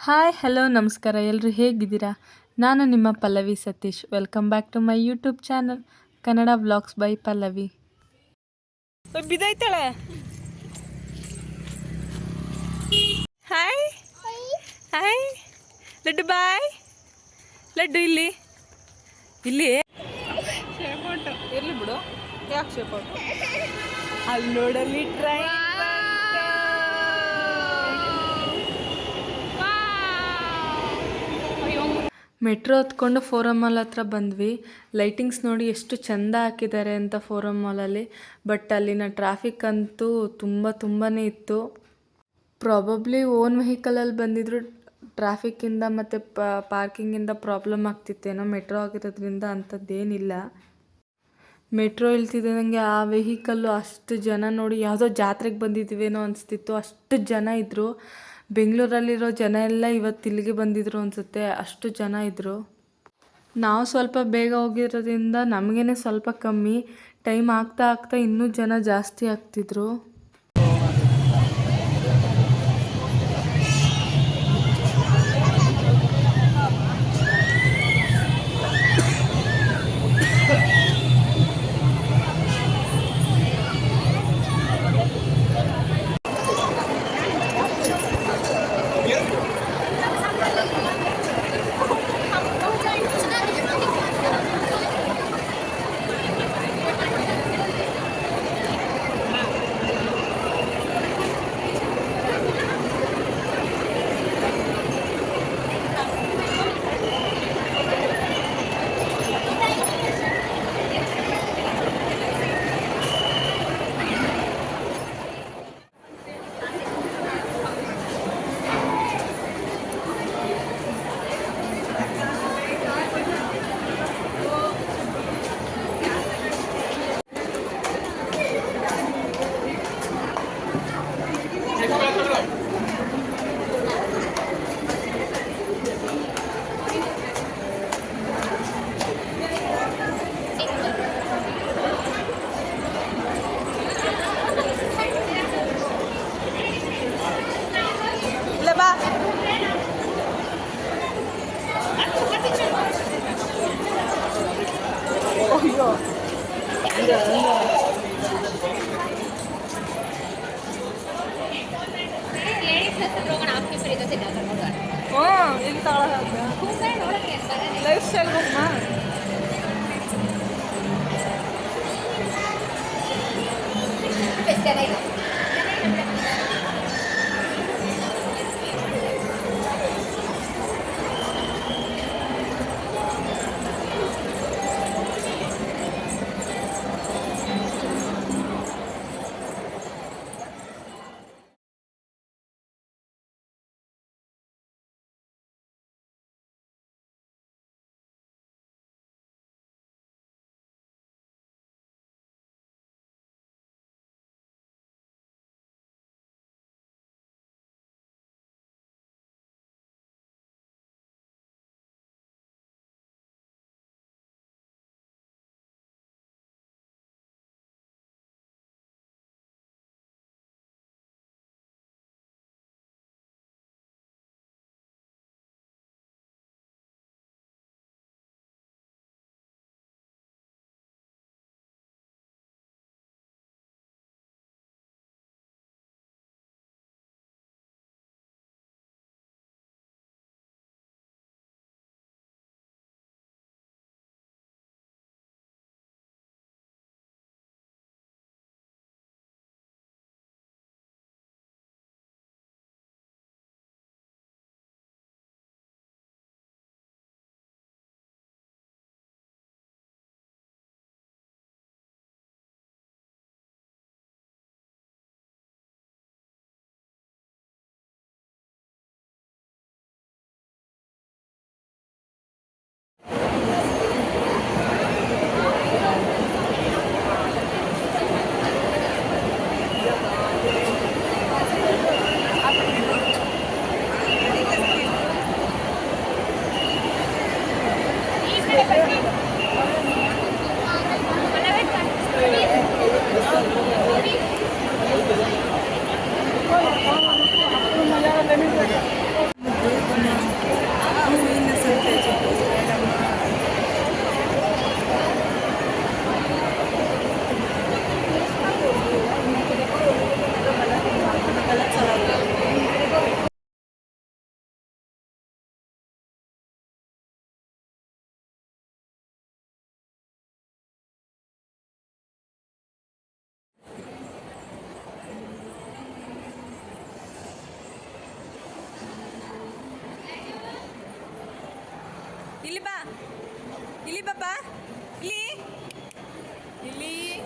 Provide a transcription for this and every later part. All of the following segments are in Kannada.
ಹಾಯ್ ಹಲೋ ನಮಸ್ಕಾರ ಎಲ್ಲರೂ ಹೇಗಿದ್ದೀರಾ? ನಾನು ನಿಮ್ಮ Pallavi Satish. Welcome back to my YouTube channel Kannada vlogs by Pallavi. ಬಿದ್ದೈತಾಳೆ. Hi hi Laddu boy. Laddu ಇಲ್ಲಿ ಇಲ್ಲಿ ಶೇಪೋಟು ಇರಲಿ ಬಿಡು. ಯಾಕೆ ಶೇಪೋಟು? ಅಲ್ಲಿ ನೋಡಲ್ಲಿ ಟ್ರೈನ್ ಮೆಟ್ರೋ ಹತ್ಕೊಂಡು ಫೋರಮ್ ಮಾಲ್ ಹತ್ರ ಬಂದ್ವಿ. ಲೈಟಿಂಗ್ಸ್ ನೋಡಿ ಎಷ್ಟು ಚೆಂದ ಹಾಕಿದ್ದಾರೆ ಅಂತ ಫೋರಮ್ ಮಾಲಲ್ಲಿ. ಬಟ್ ಅಲ್ಲಿನ ಟ್ರಾಫಿಕ್ ಅಂತೂ ತುಂಬಾ ಇತ್ತು. ಪ್ರಾಬಬ್ಲಿ ಓನ್ ವೆಹಿಕಲಲ್ಲಿ ಬಂದಿದ್ರು ಟ್ರಾಫಿಕ್ಕಿಂದ ಮತ್ತು ಪಾರ್ಕಿಂಗಿಂದ ಪ್ರಾಬ್ಲಮ್ ಆಗ್ತಿತ್ತೇನೋ. ಮೆಟ್ರೋ ಆಗಿರೋದ್ರಿಂದ ಅಂಥದ್ದೇನಿಲ್ಲ. ಮೆಟ್ರೋ ಇಳ್ತಿದ್ದಂಗೆ ಆ ವೆಹಿಕಲ್ಲು ಅಷ್ಟು ಜನ ನೋಡಿ ಯಾವುದೋ ಜಾತ್ರೆಗೆ ಬಂದಿದ್ದೀವೇನೋ ಅನಿಸ್ತಿತ್ತು. ಅಷ್ಟು ಜನ ಇದ್ದರು. ಬೆಂಗಳೂರಲ್ಲಿರೋ ಜನ ಎಲ್ಲ ಇವತ್ತು ಇಲ್ಲಿಗೆ ಬಂದಿದ್ದರು ಅನಿಸುತ್ತೆ, ಅಷ್ಟು ಜನ ಇದ್ದರು. ನಾವು ಸ್ವಲ್ಪ ಬೇಗ ಹೋಗಿರೋದ್ರಿಂದ ನಮಗೇ ಸ್ವಲ್ಪ ಕಮ್ಮಿ. ಟೈಮ್ ಆಗ್ತಾ ಇನ್ನೂ ಜನ ಜಾಸ್ತಿ ಆಗ್ತಿದ್ರು. ಬಾ ಅಯ್ಯೋ ಇಲ್ಲಿ ಲೈಫ್ ಸ್ಟೈಲ್ ಹೋಗ್ಮಾ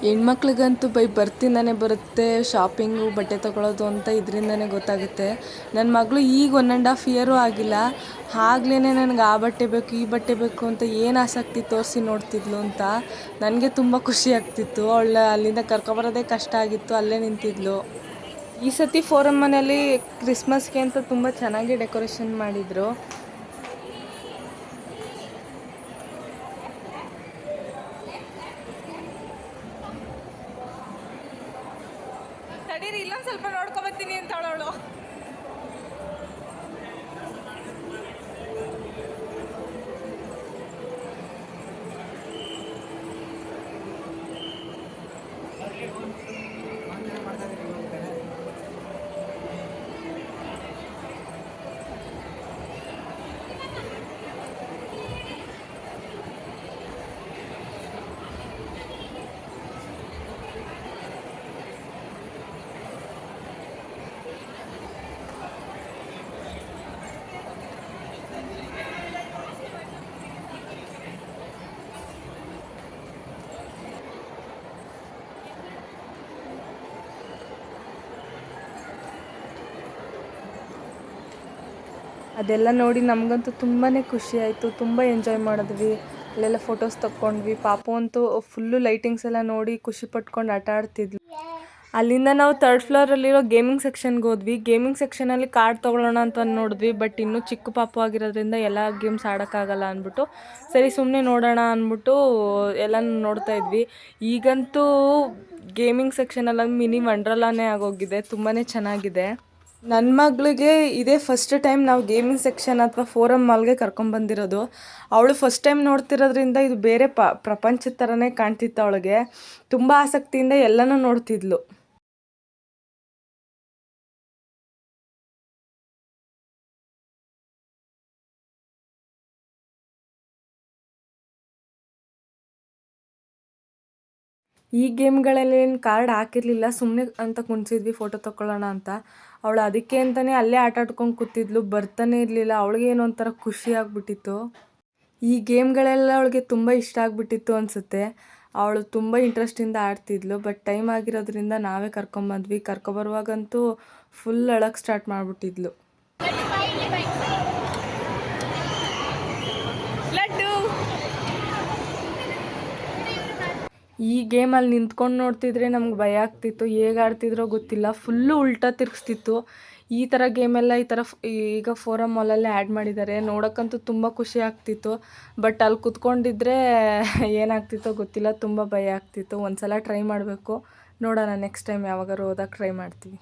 ಹೆಣ್ಮಕ್ಳಿಗಂತೂ ಬರ್ತಿಂದಾನೆ ಬರುತ್ತೆ ಶಾಪಿಂಗು ಬಟ್ಟೆ ತೊಗೊಳೋದು ಅಂತ ಇದರಿಂದನೇ ಗೊತ್ತಾಗುತ್ತೆ. ನನ್ನ ಮಗಳು ಈಗ 1.5 ಇಯರೂ ಆಗಿಲ್ಲ, ಆಗ್ಲೇ ನನಗೆ ಆ ಬಟ್ಟೆ ಬೇಕು ಈ ಬಟ್ಟೆ ಬೇಕು ಅಂತ ಏನು ಆಸಕ್ತಿ ತೋರಿಸಿ ನೋಡ್ತಿದ್ಲು ಅಂತ ನನಗೆ ತುಂಬ ಖುಷಿ ಆಗ್ತಿತ್ತು. ಅವಳ ಅಲ್ಲಿಂದ ಕರ್ಕೊಬರೋದೇ ಕಷ್ಟ ಆಗಿತ್ತು, ಅಲ್ಲೇ ನಿಂತಿದ್ಲು. ಈ ಸತಿ ಫೋರಮ್ ಮನೆಯಲ್ಲಿ ಕ್ರಿಸ್ಮಸ್ಗೆ ಅಂತ ತುಂಬ ಚೆನ್ನಾಗಿ ಡೆಕೋರೇಷನ್ ಮಾಡಿದರು. ತಡೀರಿ, ಇಲ್ಲೊಂದು ಸ್ವಲ್ಪ ನೋಡ್ಕೊಬತ್ತೀನಿ ಅಂತ ಅವಳು. ಅದೆಲ್ಲ ನೋಡಿ ನಮಗಂತೂ ತುಂಬಾ ಖುಷಿ ಆಯಿತು, ತುಂಬ ಎಂಜಾಯ್ ಮಾಡಿದ್ವಿ. ಅಲ್ಲೆಲ್ಲ ಫೋಟೋಸ್ ತಕ್ಕೊಂಡ್ವಿ. ಪಾಪು ಅಂತೂ ಫುಲ್ಲು ಲೈಟಿಂಗ್ಸ್ ಎಲ್ಲ ನೋಡಿ ಖುಷಿ ಪಟ್ಕೊಂಡು ಆಟ ಆಡ್ತಿದ್ವಿ. ಅಲ್ಲಿಂದ ನಾವು 3rd ಫ್ಲೋರಲ್ಲಿರೋ ಗೇಮಿಂಗ್ ಸೆಕ್ಷನ್ಗೆ ಹೋದ್ವಿ. ಗೇಮಿಂಗ್ ಸೆಕ್ಷನಲ್ಲಿ ಕಾರ್ಡ್ ತೊಗೊಳ್ಳೋಣ ಅಂತ ನೋಡಿದ್ವಿ, ಬಟ್ ಇನ್ನೂ ಚಿಕ್ಕ ಪಾಪು ಆಗಿರೋದ್ರಿಂದ ಎಲ್ಲ ಗೇಮ್ಸ್ ಆಡೋಕ್ಕಾಗಲ್ಲ ಅಂದ್ಬಿಟ್ಟು ಸರಿ ಸುಮ್ಮನೆ ನೋಡೋಣ ಅಂದ್ಬಿಟ್ಟು ಎಲ್ಲ ನೋಡ್ತಾ ಇದ್ವಿ. ಈಗಂತೂ ಗೇಮಿಂಗ್ ಸೆಕ್ಷನಲ್ಲಿ ಮಿನಿ ವಂಡರ್ಲಾನೇ ಆಗೋಗಿದೆ, ತುಂಬಾ ಚೆನ್ನಾಗಿದೆ. ನನ್ನ ಮಗಳಿಗೆ ಇದೇ ಫಸ್ಟ್ ಟೈಮ್ ನಾವು ಗೇಮಿಂಗ್ ಸೆಕ್ಷನ್ ಅಥವಾ ಫೋರಮ್ ಮಾಲ್ಗೆ ಕರ್ಕೊಂಡ್ಬಂದಿರೋದು. ಅವಳು ಫಸ್ಟ್ ಟೈಮ್ ನೋಡ್ತಿರೋದ್ರಿಂದ ಇದು ಬೇರೆ ಪ್ರಪಂಚದ ಥರನೇ ಕಾಣ್ತಿತ್ತು ಅವಳಿಗೆ. ತುಂಬ ಆಸಕ್ತಿಯಿಂದ ಎಲ್ಲನೂ ನೋಡ್ತಿದ್ಲು. ಈ ಗೇಮ್ಗಳಲ್ಲಿ ಏನು ಕಾರ್ಡ್ ಹಾಕಿರಲಿಲ್ಲ, ಸುಮ್ಮನೆ ಅಂತ ಕುಣಿಸಿದ್ವಿ ಫೋಟೋ ತಗೊಳ್ಳೋಣ ಅಂತ. ಅವಳು ಅದಕ್ಕೆ ಅಂತಲೇ ಅಲ್ಲೇ ಆಟ ಆಡ್ಕೊಂಡು ಕೂತಿದ್ಲು, ಬರ್ತಾನೆ ಇರಲಿಲ್ಲ. ಅವಳಿಗೆ ಏನೋ ಒಂಥರ ಖುಷಿ ಆಗಿಬಿಟ್ಟಿತ್ತು. ಈ ಗೇಮ್ಗಳೆಲ್ಲ ಅವಳಿಗೆ ತುಂಬ ಇಷ್ಟ ಆಗಿಬಿಟ್ಟಿತ್ತು ಅನಿಸುತ್ತೆ. ಅವಳು ತುಂಬ ಇಂಟ್ರೆಸ್ಟಿಂದ ಆಡ್ತಿದ್ಲು. ಬಟ್ ಟೈಮ್ ಆಗಿರೋದ್ರಿಂದ ನಾವೇ ಕರ್ಕೊಂಬಂದ್ವಿ. ಕರ್ಕೊಬರುವಾಗಂತೂ ಫುಲ್ ಅಳಕ್ಕೆ ಸ್ಟಾರ್ಟ್ ಮಾಡಿಬಿಟ್ಟಿದ್ಲು. ಈ ಗೇಮಲ್ಲಿ ನಿಂತ್ಕೊಂಡು ನೋಡ್ತಿದ್ರೆ ನಮ್ಗೆ ಭಯ ಆಗ್ತಿತ್ತು, ಹೇಗೆ ಆಡ್ತಿದ್ರೋ ಗೊತ್ತಿಲ್ಲ. ಫುಲ್ಲು ಉಲ್ಟಾ ತಿರುಗಿಸ್ತಿತ್ತು. ಈ ಥರ ಗೇಮೆಲ್ಲ ಈಗ ಫೋರಮ್ ಮಾಲಲ್ಲೇ ಆ್ಯಡ್ ಮಾಡಿದ್ದಾರೆ. ನೋಡೋಕ್ಕಂತೂ ತುಂಬ ಖುಷಿ ಆಗ್ತಿತ್ತು. ಬಟ್ ಅಲ್ಲಿ ಕುತ್ಕೊಂಡಿದ್ರೆ ಏನಾಗ್ತಿತ್ತೋ ಗೊತ್ತಿಲ್ಲ, ತುಂಬ ಭಯ ಆಗ್ತಿತ್ತು. ಒಂದು ಸಲ ಟ್ರೈ ಮಾಡಬೇಕು, ನೋಡೋಣ ನೆಕ್ಸ್ಟ್ ಟೈಮ್ ಯಾವಾಗಾರು ಹೋದಾಗ ಟ್ರೈ ಮಾಡ್ತೀವಿ.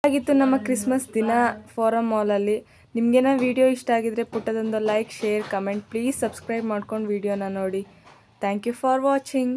ಆಗಿತ್ತು ನಮ್ಮ ಕ್ರಿಸ್ಮಸ್ ದಿನ ಫೋರಮ್ ಮಾಲಲ್ಲಿ. ನಿಮಗೇನೋ ವಿಡಿಯೋ ಇಷ್ಟ ಆಗಿದ್ರೆ ಪುಟ್ಟದೊಂದು like, share, comment, please subscribe ಮಾಡ್ಕೊಂಡು ವಿಡಿಯೋನ ನೋಡಿ. Thank you for watching.